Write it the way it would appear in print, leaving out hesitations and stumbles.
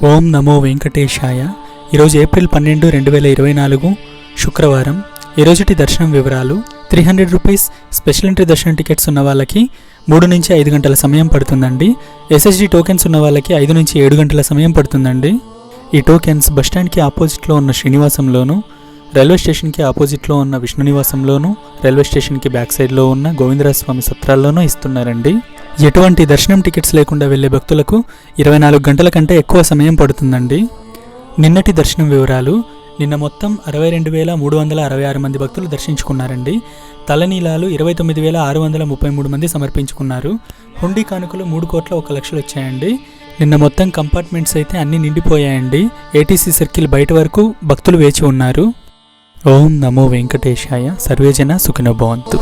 ఓం నమో వెంకటేశాయ. ఈరోజు ఏప్రిల్ 12, 2024 శుక్రవారం. ఈరోజుటి దర్శనం వివరాలు. 300 రూపీస్ స్పెషల్ ఎంట్రీ దర్శనం టికెట్స్ ఉన్న వాళ్ళకి 3 నుంచి 5 గంటల సమయం పడుతుందండి. ఎస్ఎస్డి టోకెన్స్ ఉన్న వాళ్ళకి 5 నుంచి 7 గంటల సమయం పడుతుందండి. ఈ టోకెన్స్ బస్టాండ్కి ఆపోజిట్లో ఉన్న శ్రీనివాసంలోను, రైల్వే స్టేషన్కి ఆపోజిట్లో ఉన్న విష్ణు నివాసంలోను, రైల్వే స్టేషన్కి బ్యాక్ సైడ్లో ఉన్న గోవిందరాజ స్వామి సత్రాల్లోనూ ఇస్తున్నారండి. ఎటువంటి దర్శనం టికెట్స్ లేకుండా వెళ్లే భక్తులకు 24 గంటల కంటే ఎక్కువ సమయం పడుతుందండి. నిన్నటి దర్శనం వివరాలు. నిన్న మొత్తం 62,366 మంది భక్తులు దర్శించుకున్నారండి. తలనీలాలు 29,633 మంది సమర్పించుకున్నారు. హుండీ కానుకలు 3,01,00,000 వచ్చాయండి. నిన్న మొత్తం కంపార్ట్మెంట్స్ అయితే అన్నీ నిండిపోయాయండి. ఏటీసీ సర్కిల్ బయట వరకు భక్తులు వేచి ఉన్నారు. ఓం నమో వెంకటేశాయ. సర్వేజన సుఖినో భవంతు.